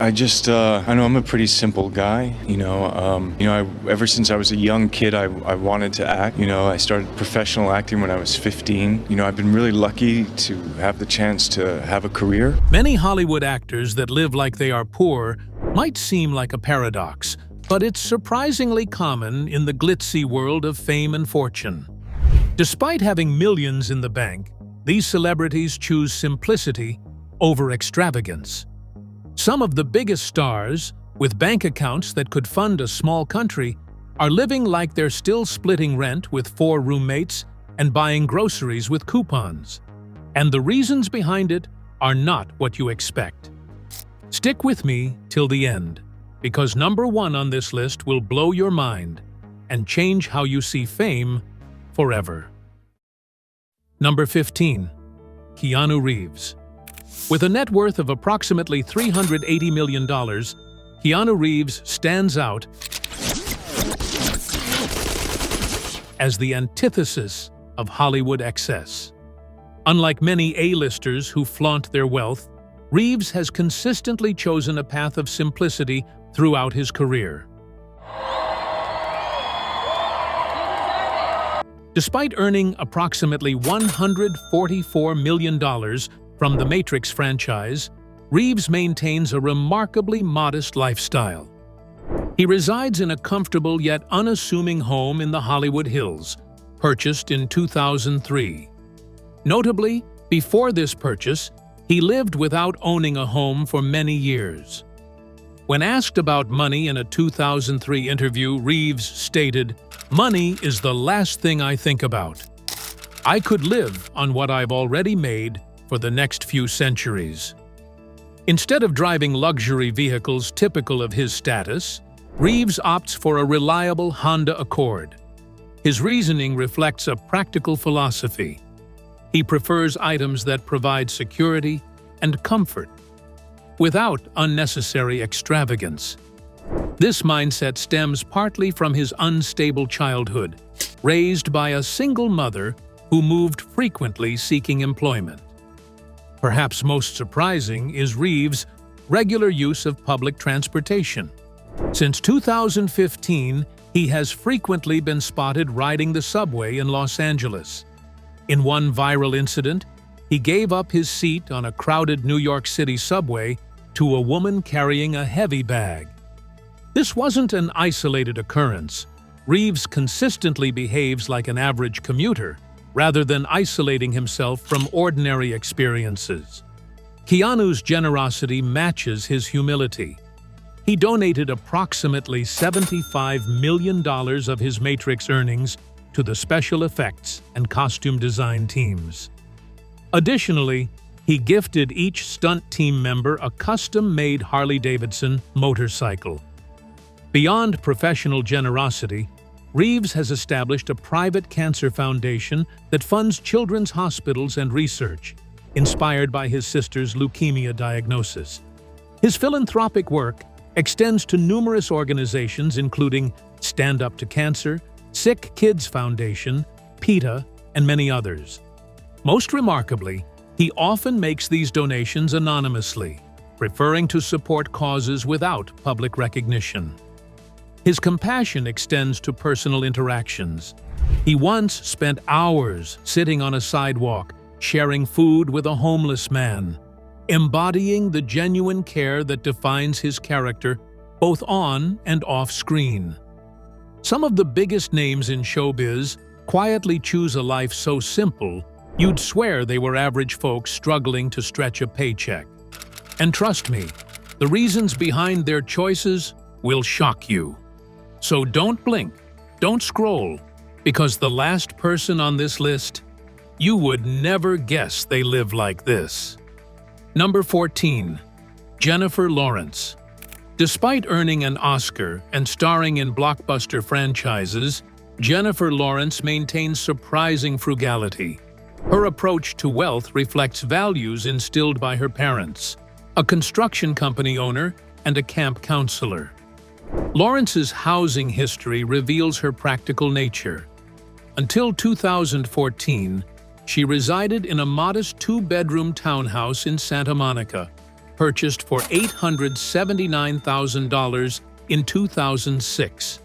I know I'm a pretty simple guy. Ever since I was a young kid, I wanted to act. I started professional acting when I was 15. I've been really lucky to have the chance to have a career. Many Hollywood actors that live like they are poor might seem like a paradox, but it's surprisingly common in the glitzy world of fame and fortune. Despite having millions in the bank, these celebrities choose simplicity over extravagance. Some of the biggest stars, with bank accounts that could fund a small country, are living like they're still splitting rent with 4 roommates and buying groceries with coupons. And the reasons behind it are not what you expect. Stick with me till the end, because number 1 on this list will blow your mind and change how you see fame forever. Number 15. Keanu Reeves. With a net worth of approximately $380 million, Keanu Reeves stands out as the antithesis of Hollywood excess. Unlike many A-listers who flaunt their wealth, Reeves has consistently chosen a path of simplicity throughout his career. Despite earning approximately $144 million from the Matrix franchise, Reeves maintains a remarkably modest lifestyle. He resides in a comfortable yet unassuming home in the Hollywood Hills, purchased in 2003. Notably, before this purchase, he lived without owning a home for many years. When asked about money in a 2003 interview, Reeves stated, "Money is the last thing I think about. I could live on what I've already made for the next few centuries." Instead of driving luxury vehicles typical of his status, Reeves opts for a reliable Honda Accord. His reasoning reflects a practical philosophy. He prefers items that provide security and comfort, without unnecessary extravagance. This mindset stems partly from his unstable childhood, raised by a single mother who moved frequently seeking employment. Perhaps most surprising is Reeves' regular use of public transportation. Since 2015, he has frequently been spotted riding the subway in Los Angeles. In one viral incident, he gave up his seat on a crowded New York City subway to a woman carrying a heavy bag. This wasn't an isolated occurrence. Reeves consistently behaves like an average commuter, rather than isolating himself from ordinary experiences. Keanu's generosity matches his humility. He donated approximately $75 million of his Matrix earnings to the special effects and costume design teams. Additionally, he gifted each stunt team member a custom-made Harley-Davidson motorcycle. Beyond professional generosity, Reeves has established a private cancer foundation that funds children's hospitals and research, inspired by his sister's leukemia diagnosis. His philanthropic work extends to numerous organizations including Stand Up to Cancer, Sick Kids Foundation, PETA, and many others. Most remarkably, he often makes these donations anonymously, preferring to support causes without public recognition. His compassion extends to personal interactions. He once spent hours sitting on a sidewalk, sharing food with a homeless man, embodying the genuine care that defines his character both on and off screen. Some of the biggest names in showbiz quietly choose a life so simple, you'd swear they were average folks struggling to stretch a paycheck. And trust me, the reasons behind their choices will shock you. So don't blink, don't scroll, because the last person on this list, you would never guess they live like this. Number 14. Jennifer Lawrence. Despite earning an Oscar and starring in blockbuster franchises, Jennifer Lawrence maintains surprising frugality. Her approach to wealth reflects values instilled by her parents, a construction company owner and a camp counselor. Lawrence's housing history reveals her practical nature. Until 2014, she resided in a modest 2-bedroom townhouse in Santa Monica. purchased for $879,000 in 2006.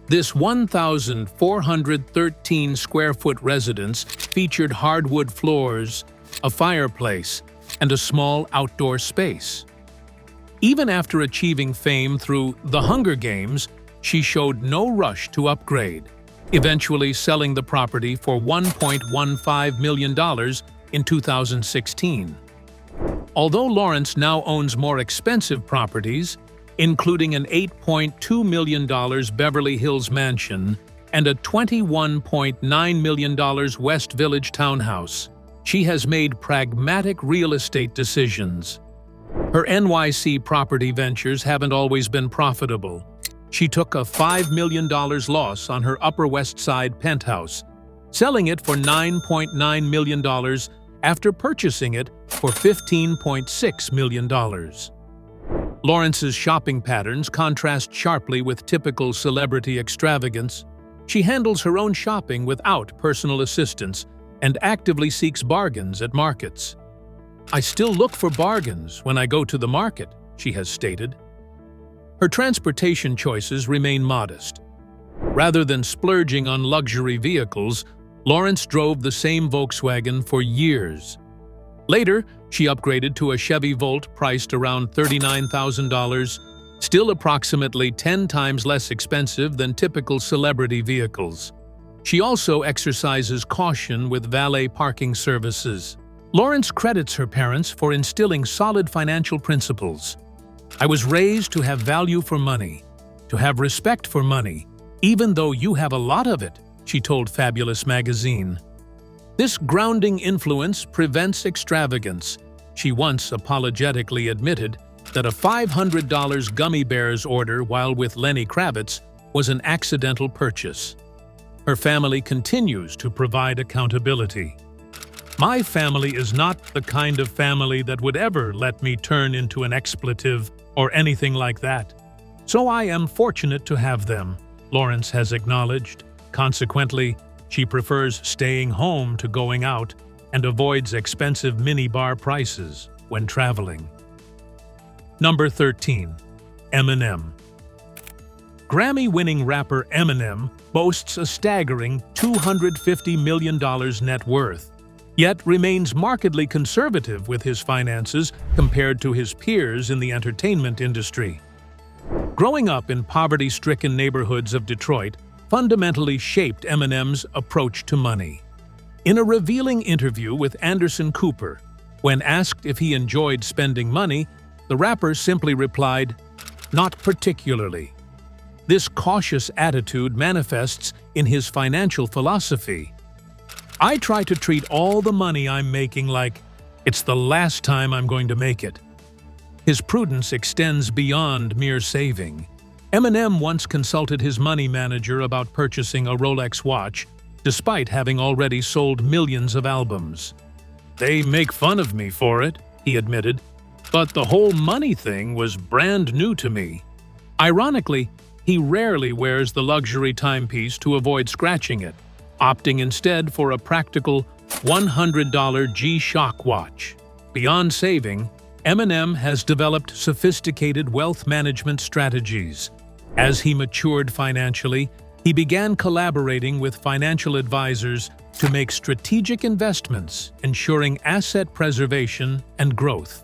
This 1,413 square foot residence featured hardwood floors, a fireplace, and a small outdoor space. Even after achieving fame through The Hunger Games, she showed no rush to upgrade, eventually selling the property for $1.15 million in 2016. Although Lawrence now owns more expensive properties, including an $8.2 million Beverly Hills mansion and a $21.9 million West Village townhouse, she has made pragmatic real estate decisions. Her NYC property ventures haven't always been profitable. She took a $5 million loss on her Upper West Side penthouse, selling it for $9.9 million after purchasing it for $15.6 million. Lawrence's shopping patterns contrast sharply with typical celebrity extravagance. She handles her own shopping without personal assistance and actively seeks bargains at markets. "I still look for bargains when I go to the market," she has stated. Her transportation choices remain modest. Rather than splurging on luxury vehicles, Lawrence drove the same Volkswagen for years. Later, she upgraded to a Chevy Volt priced around $39,000, still approximately 10 times less expensive than typical celebrity vehicles. She also exercises caution with valet parking services. Lawrence credits her parents for instilling solid financial principles. "I was raised to have value for money, to have respect for money, even though you have a lot of it," she told Fabulous magazine. This grounding influence prevents extravagance. She once apologetically admitted that a $500 gummy bears order while with Lenny Kravitz was an accidental purchase. Her family continues to provide accountability. "My family is not the kind of family that would ever let me turn into an expletive or anything like that. So I am fortunate to have them," Lawrence has acknowledged. Consequently, she prefers staying home to going out and avoids expensive minibar prices when traveling. Number 13. Eminem. Grammy-winning rapper Eminem boasts a staggering $250 million net worth, yet remains markedly conservative with his finances compared to his peers in the entertainment industry. Growing up in poverty-stricken neighborhoods of Detroit fundamentally shaped Eminem's approach to money. In a revealing interview with Anderson Cooper, when asked if he enjoyed spending money, the rapper simply replied, "Not particularly." This cautious attitude manifests in his financial philosophy. "I try to treat all the money I'm making like it's the last time I'm going to make it." His prudence extends beyond mere saving. Eminem once consulted his money manager about purchasing a Rolex watch, despite having already sold millions of albums. "They make fun of me for it," he admitted, "but the whole money thing was brand new to me." Ironically, he rarely wears the luxury timepiece to avoid scratching it, opting instead for a practical $100 G-Shock watch. Beyond saving, Eminem has developed sophisticated wealth management strategies. As he matured financially, he began collaborating with financial advisors to make strategic investments, ensuring asset preservation and growth.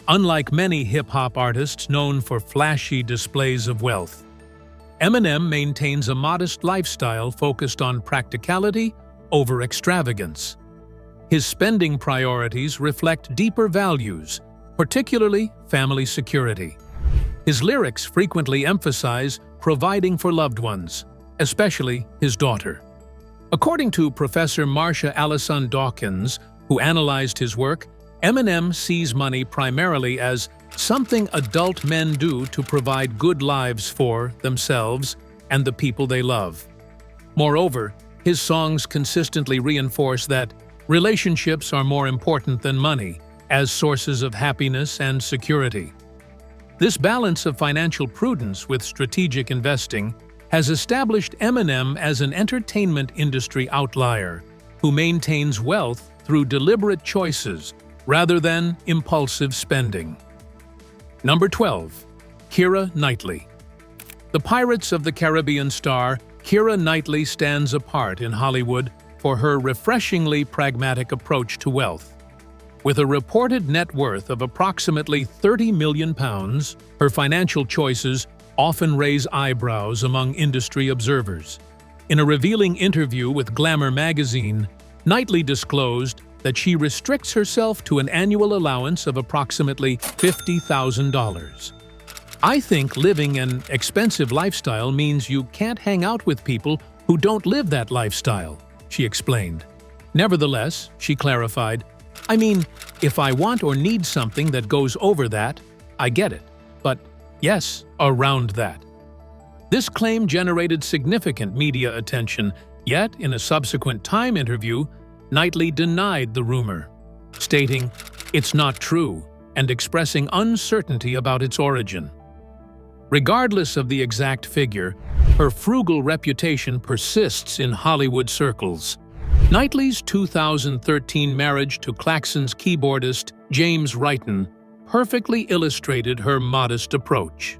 Unlike many hip-hop artists known for flashy displays of wealth, Eminem maintains a modest lifestyle focused on practicality over extravagance. His spending priorities reflect deeper values, particularly family security. His lyrics frequently emphasize providing for loved ones, especially his daughter. According to Professor Marsha Allison Dawkins, who analyzed his work, Eminem sees money primarily as something adult men do to provide good lives for themselves and the people they love. Moreover, his songs consistently reinforce that relationships are more important than money as sources of happiness and security. This balance of financial prudence with strategic investing has established Eminem as an entertainment industry outlier who maintains wealth through deliberate choices rather than impulsive spending. Number 12. Keira Knightley. The Pirates of the Caribbean star Keira Knightley stands apart in Hollywood for her refreshingly pragmatic approach to wealth. With a reported net worth of approximately £30 million, her financial choices often raise eyebrows among industry observers. In a revealing interview with Glamour magazine, Knightley disclosed that she restricts herself to an annual allowance of approximately $50,000. "I think living an expensive lifestyle means you can't hang out with people who don't live that lifestyle," she explained. Nevertheless, she clarified, "I mean, if I want or need something that goes over that, I get it. But yes, around that." This claim generated significant media attention, yet in a subsequent Time interview, Knightley denied the rumor, stating, "It's not true," and expressing uncertainty about its origin. Regardless of the exact figure, her frugal reputation persists in Hollywood circles. Knightley's 2013 marriage to Klaxon's keyboardist James Wrighton perfectly illustrated her modest approach.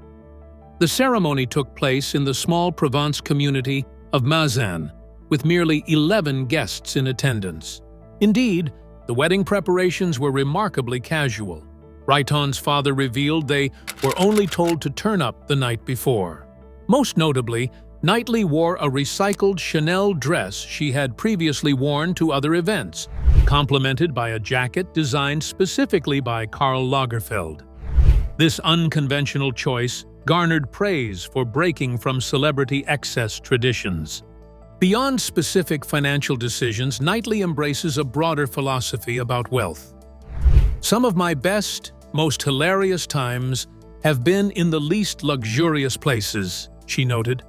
The ceremony took place in the small Provence community of Mazan, with merely 11 guests in attendance. Indeed, the wedding preparations were remarkably casual. Wrighton's father revealed they were only told to turn up the night before. Most notably, Knightley wore a recycled Chanel dress she had previously worn to other events, complemented by a jacket designed specifically by Karl Lagerfeld. This unconventional choice garnered praise for breaking from celebrity excess traditions. Beyond specific financial decisions, Knightley embraces a broader philosophy about wealth. "Some of my best, most hilarious times have been in the least luxurious places," she noted.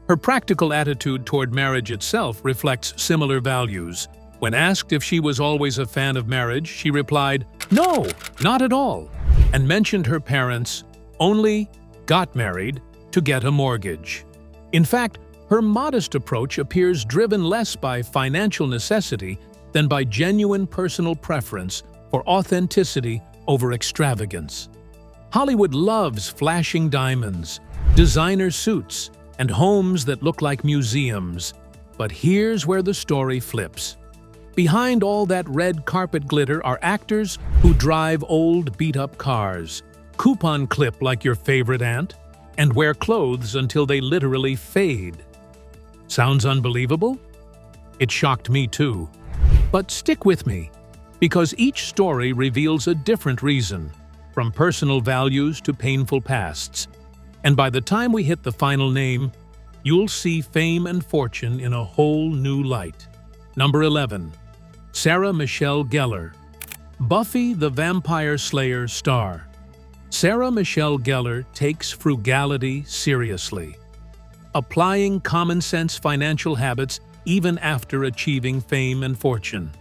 Her practical attitude toward marriage itself reflects similar values. When asked if she was always a fan of marriage, she replied, "No, not at all," and mentioned her parents only got married to get a mortgage. In fact, her modest approach appears driven less by financial necessity than by genuine personal preference for authenticity over extravagance. Hollywood loves flashing diamonds, designer suits, and homes that look like museums. But here's where the story flips. Behind all that red carpet glitter are actors who drive old beat-up cars, coupon clip like your favorite aunt, and wear clothes until they literally fade. Sounds unbelievable? It shocked me too. But stick with me, because each story reveals a different reason, from personal values to painful pasts. And by the time we hit the final name, you'll see fame and fortune in a whole new light. Number 11. Sarah Michelle Gellar. Buffy the Vampire Slayer star. Sarah Michelle Gellar takes frugality seriously, applying common-sense financial habits even after achieving fame and fortune.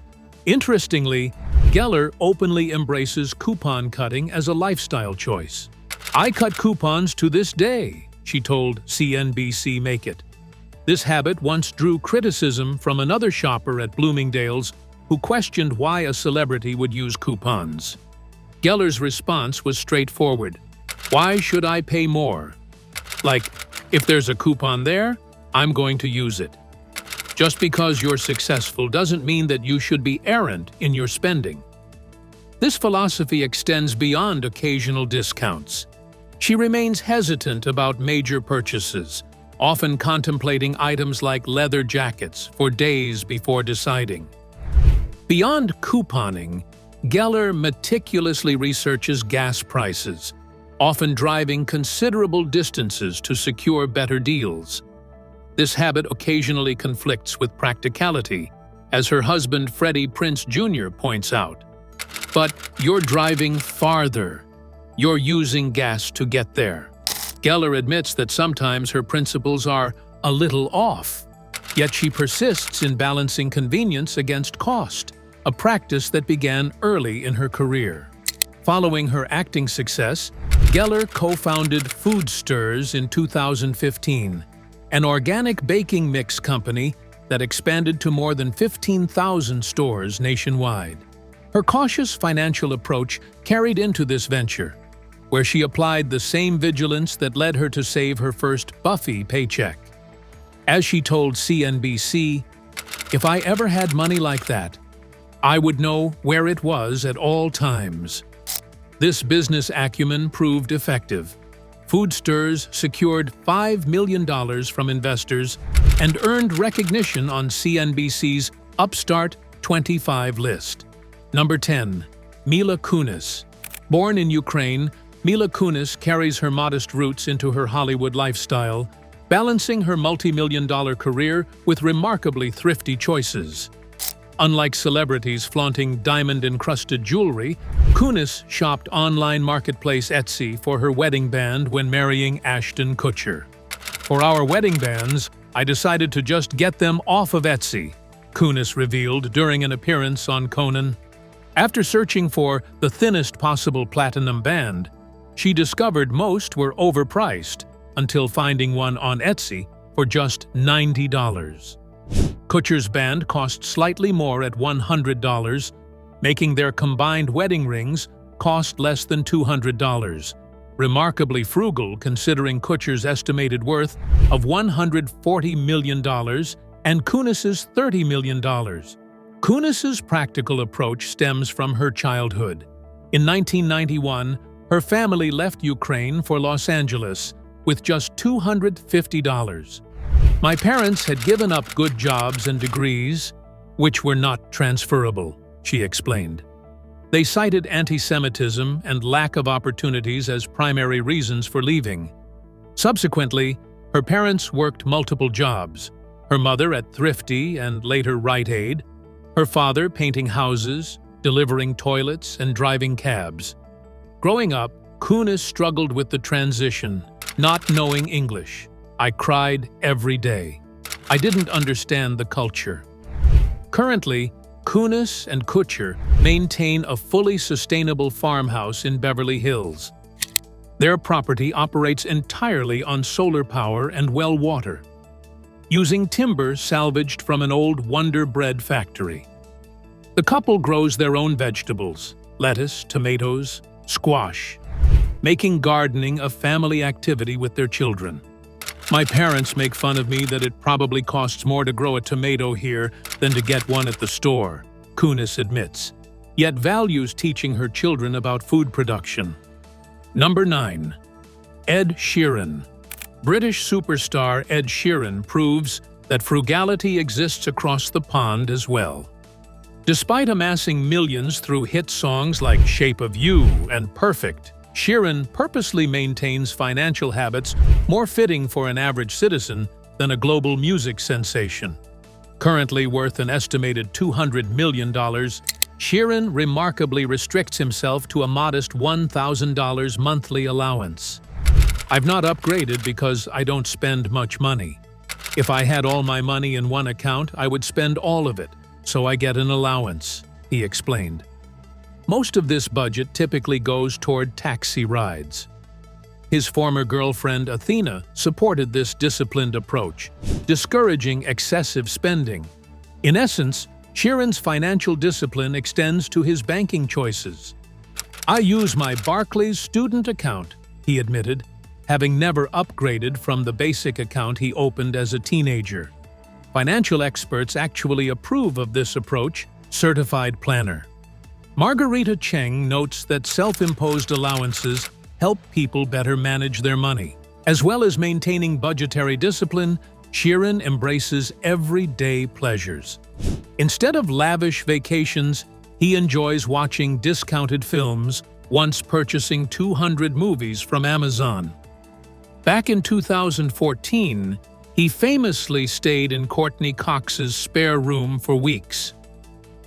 Interestingly, Gellar openly embraces coupon cutting as a lifestyle choice. "I cut coupons to this day," she told CNBC Make It. This habit once drew criticism from another shopper at Bloomingdale's who questioned why a celebrity would use coupons. Gellar's response was straightforward. "Why should I pay more? Like, if there's a coupon there, I'm going to use it. Just because you're successful doesn't mean that you should be errant in your spending." This philosophy extends beyond occasional discounts. She remains hesitant about major purchases, often contemplating items like leather jackets for days before deciding. Beyond couponing, Gellar meticulously researches gas prices, often driving considerable distances to secure better deals. This habit occasionally conflicts with practicality, as her husband Freddie Prinze Jr. points out. But you're driving farther. You're using gas to get there. Gellar admits that sometimes her principles are a little off, yet she persists in balancing convenience against cost, a practice that began early in her career. Following her acting success, Gellar co-founded Food Stirs in 2015, an organic baking mix company that expanded to more than 15,000 stores nationwide. Her cautious financial approach carried into this venture. where she applied the same vigilance that led her to save her first Buffett paycheck. As she told CNBC, "If I ever had money like that, I would know where it was at all times." This business acumen proved effective. Foodsters secured $5 million from investors and earned recognition on CNBC's Upstart 25 list. Number 10. Mila Kunis. Born in Ukraine, Mila Kunis carries her modest roots into her Hollywood lifestyle, balancing her multi-million-dollar career with remarkably thrifty choices. Unlike celebrities flaunting diamond-encrusted jewelry, Kunis shopped online marketplace Etsy for her wedding band when marrying Ashton Kutcher. "For our wedding bands, I decided to just get them off of Etsy," Kunis revealed during an appearance on Conan. After searching for the thinnest possible platinum band, she discovered most were overpriced until finding one on Etsy for just $90. Kutcher's band cost slightly more at $100, making their combined wedding rings cost less than $200. Remarkably frugal considering Kutcher's estimated worth of $140 million and Kunis's $30 million. Kunis's practical approach stems from her childhood. In 1991, her family left Ukraine for Los Angeles with just $250. "My parents had given up good jobs and degrees, which were not transferable," she explained. They cited anti-Semitism and lack of opportunities as primary reasons for leaving. Subsequently, her parents worked multiple jobs, her mother at Thrifty and later Rite Aid, her father painting houses, delivering toilets, and driving cabs. Growing up, Kunis struggled with the transition, not knowing English. "I cried every day. I didn't understand the culture." Currently, Kunis and Kutcher maintain a fully sustainable farmhouse in Beverly Hills. Their property operates entirely on solar power and well water, using timber salvaged from an old Wonder Bread factory. The couple grows their own vegetables, lettuce, tomatoes, squash, making gardening a family activity with their children. "My parents make fun of me that it probably costs more to grow a tomato here than to get one at the store," Kunis admits, yet values teaching her children about food production. Number 9. Ed Sheeran. British superstar Ed Sheeran proves that frugality exists across the pond as well. Despite amassing millions through hit songs like Shape of You and Perfect, Sheeran purposely maintains financial habits more fitting for an average citizen than a global music sensation. Currently worth an estimated $200 million, Sheeran remarkably restricts himself to a modest $1,000 monthly allowance. "I've not upgraded because I don't spend much money. If I had all my money in one account, I would spend all of it, so I get an allowance," he explained. Most of this budget typically goes toward taxi rides. His former girlfriend Athena supported this disciplined approach, discouraging excessive spending. In essence, Sheeran's financial discipline extends to his banking choices. "I use my Barclays student account," he admitted, having never upgraded from the basic account he opened as a teenager. Financial experts actually approve of this approach, certified planner. Margarita Cheng notes that self-imposed allowances help people better manage their money. As well as maintaining budgetary discipline, Sheeran embraces everyday pleasures. Instead of lavish vacations, he enjoys watching discounted films, once purchasing 200 movies from Amazon. Back in 2014, he famously stayed in Courtney Cox's spare room for weeks.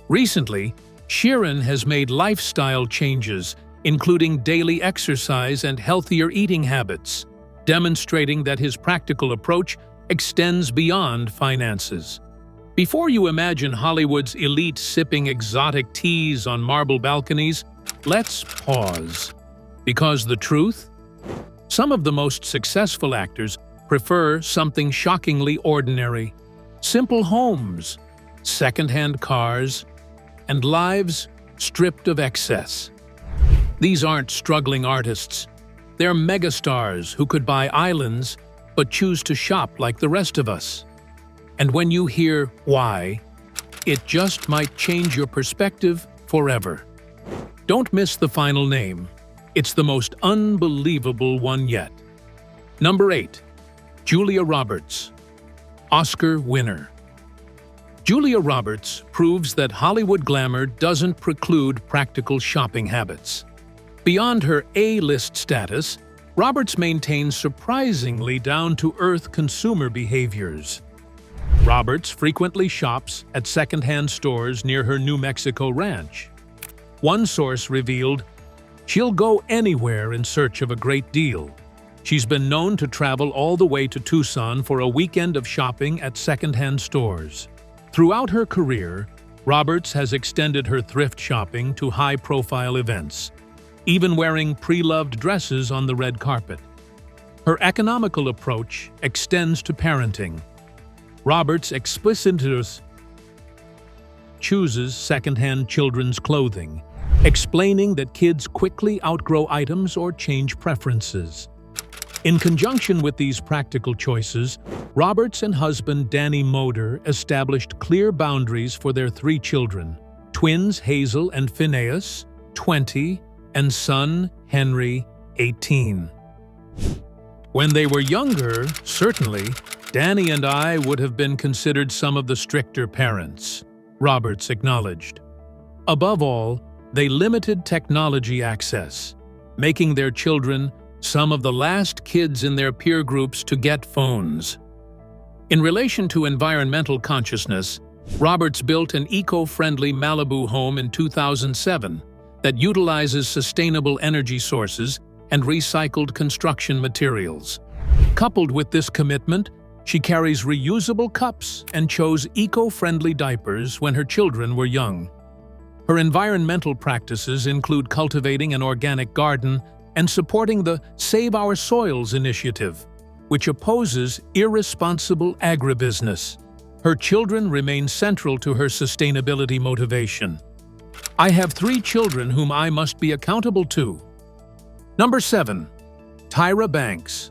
Recently, Sheeran has made lifestyle changes, including daily exercise and healthier eating habits, demonstrating that his practical approach extends beyond finances. Before you imagine Hollywood's elite sipping exotic teas on marble balconies, let's pause. Because the truth? Some of the most successful actors prefer something shockingly ordinary. Simple homes, second-hand cars, and lives stripped of excess. These aren't struggling artists, They're megastars who could buy islands but choose to shop like the rest of us. And when you hear why, it just might change your perspective forever. Don't miss the final name. It's the most unbelievable one yet. Number 8. Julia Roberts, Oscar winner. Julia Roberts proves that Hollywood glamour doesn't preclude practical shopping habits. Beyond her A-list status, Roberts maintains surprisingly down-to-earth consumer behaviors. Roberts frequently shops at second-hand stores near her New Mexico ranch. One source revealed, she'll go anywhere in search of a great deal. She's been known to travel all the way to Tucson for a weekend of shopping at second-hand stores. Throughout her career, Roberts has extended her thrift shopping to high-profile events, even wearing pre-loved dresses on the red carpet. Her economical approach extends to parenting. Roberts explicitly chooses second-hand children's clothing, explaining that kids quickly outgrow items or change preferences. In conjunction with these practical choices, Roberts and husband Danny Moder established clear boundaries for their 3 children, twins Hazel and Phineas, 20, and son Henry, 18. When they were younger, certainly, Danny and I would have been considered some of the stricter parents, Roberts acknowledged. Above all, they limited technology access, making their children some of the last kids in their peer groups to get phones. In relation to environmental consciousness, Roberts built an eco-friendly Malibu home in 2007 that utilizes sustainable energy sources and recycled construction materials. Coupled with this commitment, she carries reusable cups and chose eco-friendly diapers when her children were young. Her environmental practices include cultivating an organic garden and supporting the Save Our Soils initiative, which opposes irresponsible agribusiness. Her children remain central to her sustainability motivation. I have 3 children whom I must be accountable to. Number 7. Tyra Banks.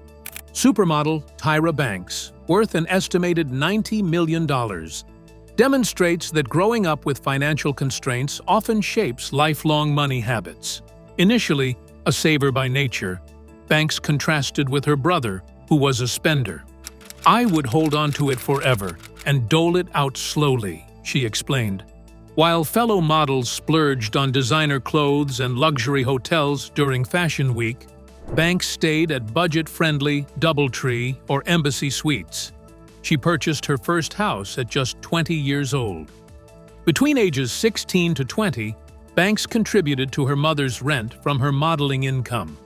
Supermodel Tyra Banks, worth an estimated $90 million, demonstrates that growing up with financial constraints often shapes lifelong money habits. Initially, a saver by nature, Banks contrasted with her brother, who was a spender. "I would hold on to it forever and dole it out slowly," she explained. While fellow models splurged on designer clothes and luxury hotels during Fashion Week, Banks stayed at budget-friendly DoubleTree or Embassy Suites. She purchased her first house at just 20 years old. Between ages 16 to 20, Banks contributed to her mother's rent from her modeling income.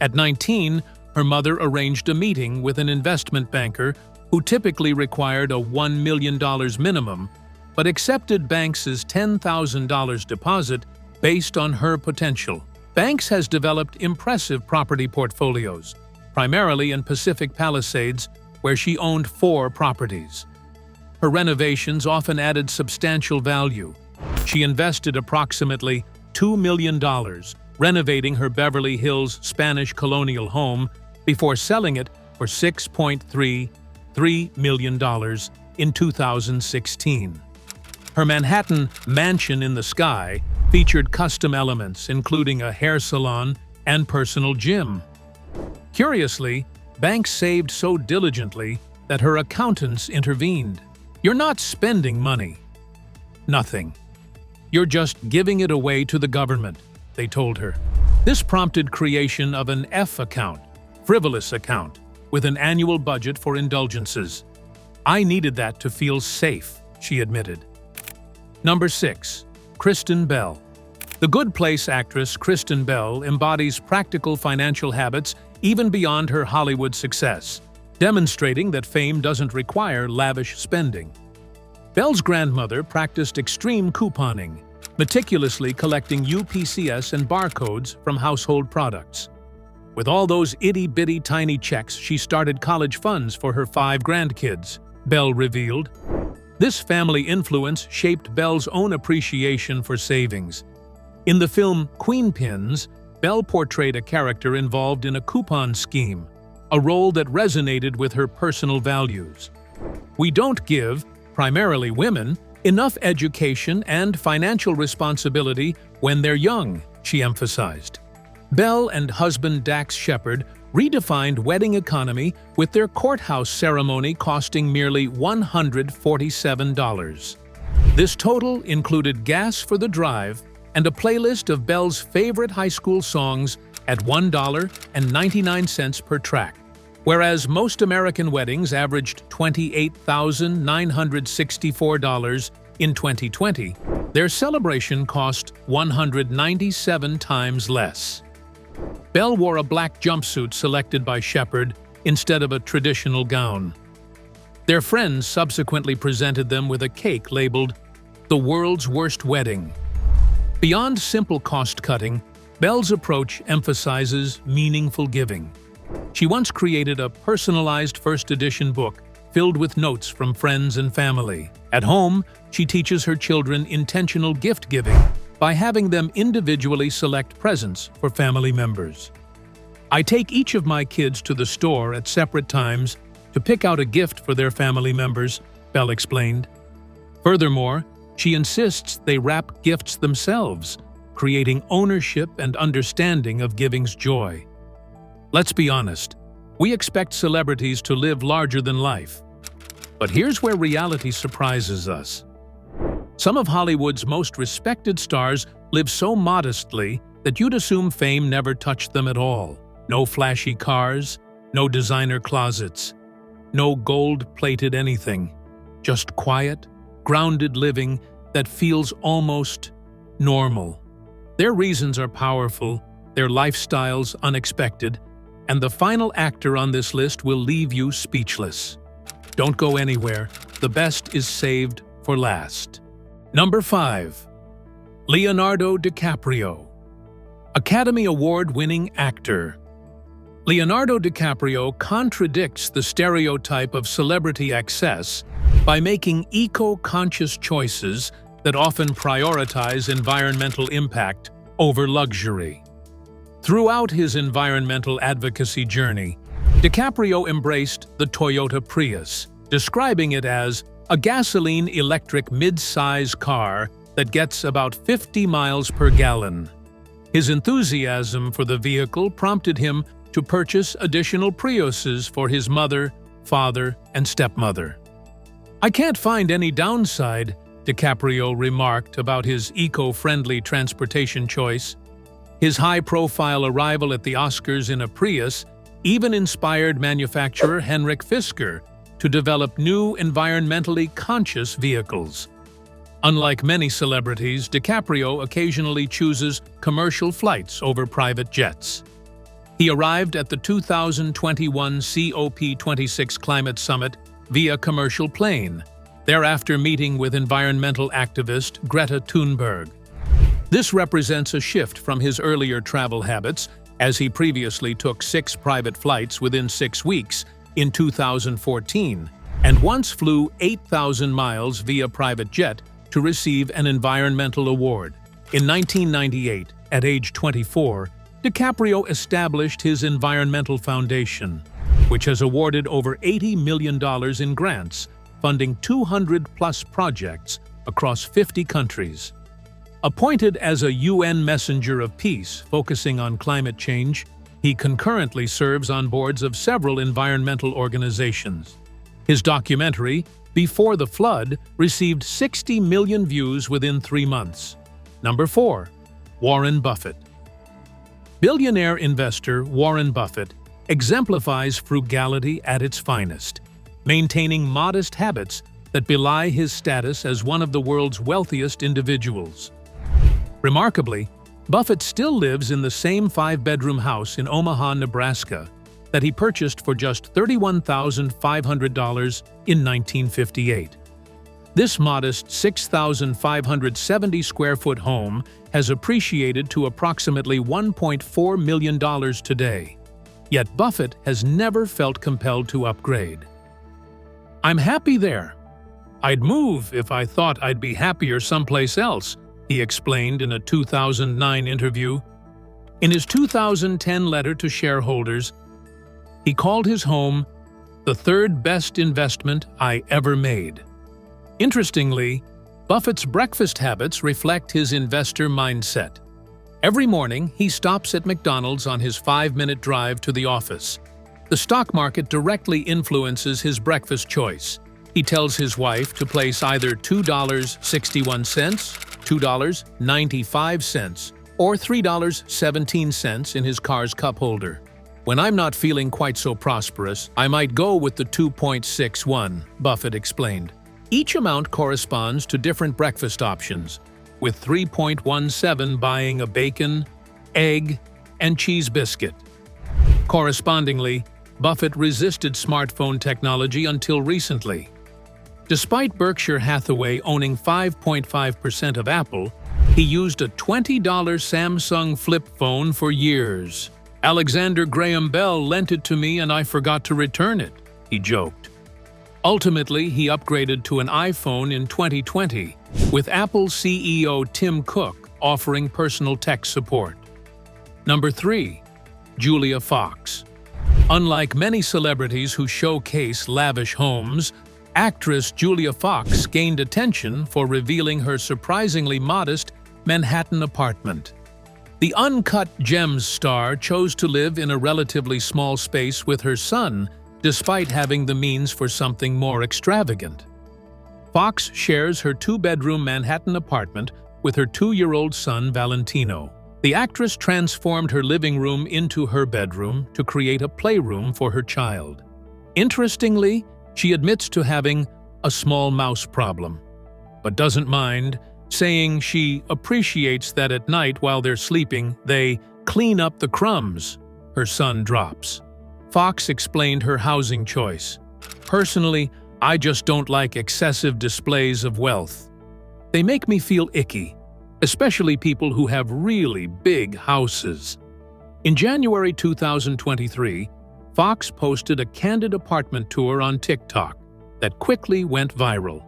At 19, her mother arranged a meeting with an investment banker who typically required a $1 million minimum, but accepted Banks's $10,000 deposit based on her potential. Banks has developed impressive property portfolios, primarily in Pacific Palisades, where she owned 4 properties. Her renovations often added substantial value. She invested approximately $2 million renovating her Beverly Hills Spanish colonial home before selling it for $6.33 million in 2016. Her Manhattan mansion in the sky featured custom elements including a hair salon and personal gym. Curiously, Banks saved so diligently that her accountants intervened. "You're not spending money. Nothing. You're just giving it away to the government," they told her. This prompted creation of an F account, frivolous account, with an annual budget for indulgences. "I needed that to feel safe," she admitted. Number 6. Kristen Bell. The Good Place actress Kristen Bell embodies practical financial habits even beyond her Hollywood success, demonstrating that fame doesn't require lavish spending. Bell's grandmother practiced extreme couponing, meticulously collecting UPCS and barcodes from household products. With all those itty-bitty tiny checks, she started college funds for her 5 grandkids, Bell revealed. This family influence shaped Bell's own appreciation for savings. In the film Queen Pins, Bell portrayed a character involved in a coupon scheme, a role that resonated with her personal values. "We don't give, primarily women, enough education and financial responsibility when they're young," she emphasized. Bell and husband Dax Shepard redefined wedding economy with their courthouse ceremony costing merely $147. This total included gas for the drive and a playlist of Bell's favorite high school songs at $1.99 per track. Whereas most American weddings averaged $28,964 in 2020, their celebration cost 197 times less. Bell wore a black jumpsuit selected by Shepard instead of a traditional gown. Their friends subsequently presented them with a cake labeled "The World's Worst Wedding." Beyond simple cost-cutting, Bell's approach emphasizes meaningful giving. She once created a personalized first edition book filled with notes from friends and family. At home, she teaches her children intentional gift-giving by having them individually select presents for family members. "I take each of my kids to the store at separate times to pick out a gift for their family members," Bell explained. Furthermore, she insists they wrap gifts themselves, creating ownership and understanding of giving's joy. Let's be honest, we expect celebrities to live larger than life. But here's where reality surprises us. Some of Hollywood's most respected stars live so modestly that you'd assume fame never touched them at all. No flashy cars, no designer closets, no gold-plated anything. Just quiet, grounded living that feels almost normal. Their reasons are powerful, their lifestyles unexpected, and the final actor on this list will leave you speechless. Don't go anywhere. The best is saved for last. Number 5. Leonardo DiCaprio. Academy Award-winning actor. Leonardo DiCaprio contradicts the stereotype of celebrity excess by making eco-conscious choices that often prioritize environmental impact over luxury. Throughout his environmental advocacy journey, DiCaprio embraced the Toyota Prius, describing it as a gasoline-electric mid-size car that gets about 50 miles per gallon. His enthusiasm for the vehicle prompted him to purchase additional Priuses for his mother, father, and stepmother. "I can't find any downside," DiCaprio remarked about his eco-friendly transportation choice. His high-profile arrival at the Oscars in a Prius even inspired manufacturer Henrik Fisker to develop new environmentally conscious vehicles. Unlike many celebrities, DiCaprio occasionally chooses commercial flights over private jets. He arrived at the 2021 COP26 Climate Summit via commercial plane, thereafter meeting with environmental activist Greta Thunberg. This represents a shift from his earlier travel habits, as he previously took 6 private flights within 6 weeks in 2014, and once flew 8,000 miles via private jet to receive an environmental award. In 1998, at age 24, DiCaprio established his environmental foundation, which has awarded over $80 million in grants, funding 200-plus projects across 50 countries. Appointed as a UN messenger of peace focusing on climate change, he concurrently serves on boards of several environmental organizations. His documentary, Before the Flood, received 60 million views within 3 months. Number 4. Warren Buffett. Billionaire investor Warren Buffett exemplifies frugality at its finest, maintaining modest habits that belie his status as one of the world's wealthiest individuals. Remarkably, Buffett still lives in the same 5-bedroom house in Omaha, Nebraska, that he purchased for just $31,500 in 1958. This modest 6,570-square-foot home has appreciated to approximately $1.4 million today. Yet Buffett has never felt compelled to upgrade. "I'm happy there. I'd move if I thought I'd be happier someplace else," he explained in a 2009 interview. In his 2010 letter to shareholders, he called his home the third best investment I ever made. Interestingly, Buffett's breakfast habits reflect his investor mindset. Every morning, he stops at McDonald's on his 5-minute drive to the office. The stock market directly influences his breakfast choice. He tells his wife to place either $2.61, $2.95, or $3.17 in his car's cup holder. When I'm not feeling quite so prosperous, I might go with the 2.61, Buffett explained. Each amount corresponds to different breakfast options, with 3.17 buying a bacon, egg, and cheese biscuit. Correspondingly, Buffett resisted smartphone technology until recently. Despite Berkshire Hathaway owning 5.5% of Apple, he used a $20 Samsung flip phone for years. "Alexander Graham Bell lent it to me and I forgot to return it," he joked. Ultimately, he upgraded to an iPhone in 2020, with Apple CEO Tim Cook offering personal tech support. Number 3. Julia Fox. Unlike many celebrities who showcase lavish homes, actress Julia Fox gained attention for revealing her surprisingly modest Manhattan apartment. The Uncut Gems star chose to live in a relatively small space with her son, despite having the means for something more extravagant. Fox shares her 2-bedroom Manhattan apartment with her 2-year-old son Valentino. The actress transformed her living room into her bedroom to create a playroom for her child. Interestingly, she admits to having a small mouse problem, but doesn't mind, saying she appreciates that at night while they're sleeping, they clean up the crumbs her son drops. Fox explained her housing choice. "Personally, I just don't like excessive displays of wealth. They make me feel icky, especially people who have really big houses." In January 2023, Fox posted a candid apartment tour on TikTok that quickly went viral.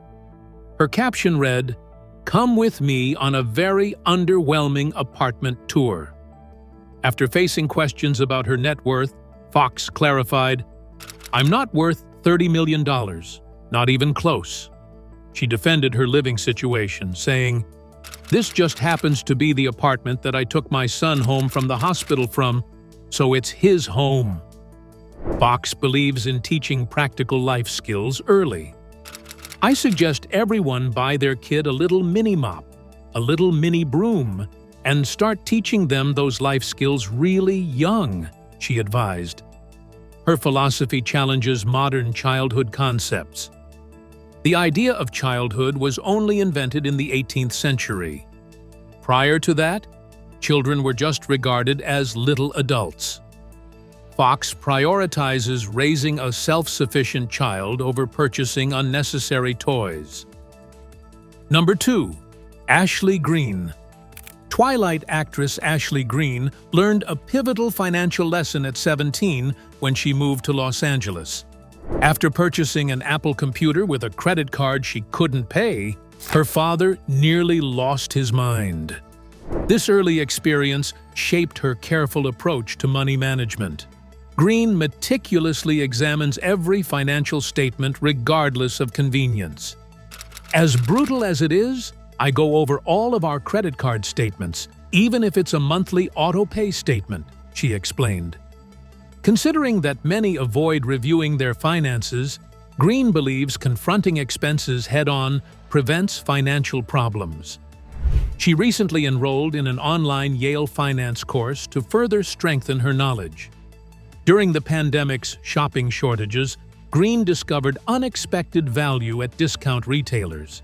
Her caption read, "Come with me on a very underwhelming apartment tour." After facing questions about her net worth, Fox clarified, "I'm not worth $30 million, not even close." She defended her living situation, saying, "This just happens to be the apartment that I took my son home from the hospital from, so it's his home." Fox believes in teaching practical life skills early. "I suggest everyone buy their kid a little mini mop, a little mini broom, and start teaching them those life skills really young," she advised. Her philosophy challenges modern childhood concepts. The idea of childhood was only invented in the 18th century. Prior to that, children were just regarded as little adults. Fox prioritizes raising a self-sufficient child over purchasing unnecessary toys. Number 2. Ashley Greene. Twilight actress Ashley Greene learned a pivotal financial lesson at 17 when she moved to Los Angeles. After purchasing an Apple computer with a credit card she couldn't pay, her father nearly lost his mind. This early experience shaped her careful approach to money management. Greene meticulously examines every financial statement regardless of convenience. "As brutal as it is, I go over all of our credit card statements, even if it's a monthly auto-pay statement," she explained. Considering that many avoid reviewing their finances, Greene believes confronting expenses head-on prevents financial problems. She recently enrolled in an online Yale finance course to further strengthen her knowledge. During the pandemic's shopping shortages, Greene discovered unexpected value at discount retailers.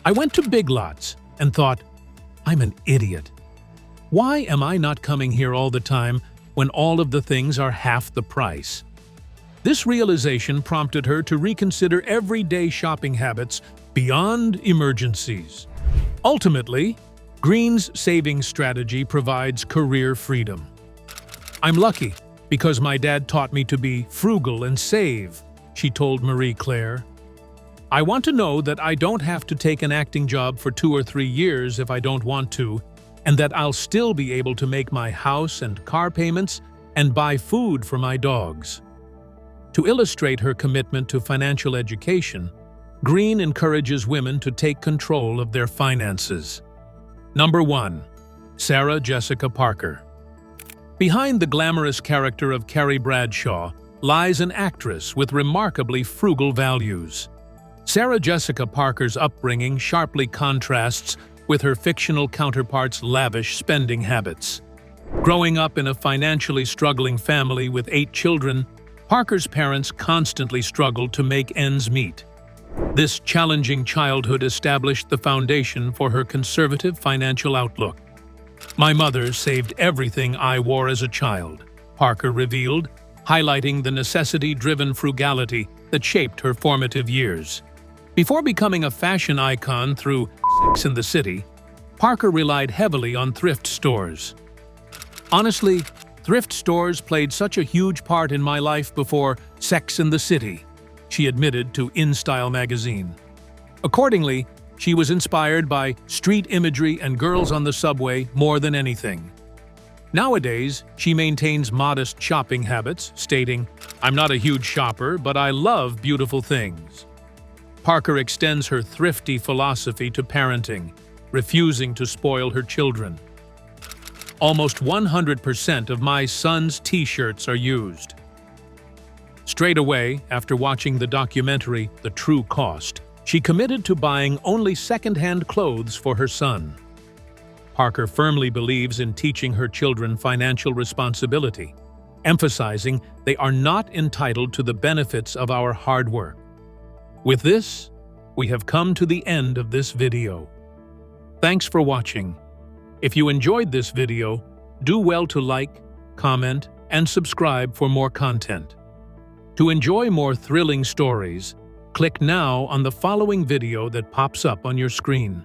"I went to Big Lots and thought, I'm an idiot. Why am I not coming here all the time when all of the things are half the price?" This realization prompted her to reconsider everyday shopping habits beyond emergencies. Ultimately, Greene's savings strategy provides career freedom. "I'm lucky because my dad taught me to be frugal and save," she told Marie Claire. "I want to know that I don't have to take an acting job for 2 or 3 years if I don't want to, and that I'll still be able to make my house and car payments and buy food for my dogs. To illustrate her commitment to financial education, Green encourages women to take control of their finances. Number 1. Sarah Jessica Parker. Behind the glamorous character of Carrie Bradshaw lies an actress with remarkably frugal values. Sarah Jessica Parker's upbringing sharply contrasts with her fictional counterpart's lavish spending habits. Growing up in a financially struggling family with 8 children, Parker's parents constantly struggled to make ends meet. This challenging childhood established the foundation for her conservative financial outlook. "My mother saved everything I wore as a child," Parker revealed, highlighting the necessity-driven frugality that shaped her formative years. Before becoming a fashion icon through Sex and the City, Parker relied heavily on thrift stores. "Honestly, thrift stores played such a huge part in my life before Sex and the City," she admitted to InStyle magazine. Accordingly, she was inspired by street imagery and girls on the subway more than anything. Nowadays, she maintains modest shopping habits, stating, "I'm not a huge shopper, but I love beautiful things." Parker extends her thrifty philosophy to parenting, refusing to spoil her children. "Almost 100% of my son's t-shirts are used." Straight away, after watching the documentary The True Cost, she committed to buying only second-hand clothes for her son. Parker firmly believes in teaching her children financial responsibility, emphasizing they are not entitled to the benefits of our hard work. With this, we have come to the end of this video. Thanks for watching. If you enjoyed this video, do well to like, comment, and subscribe for more content. To enjoy more thrilling stories, click now on the following video that pops up on your screen.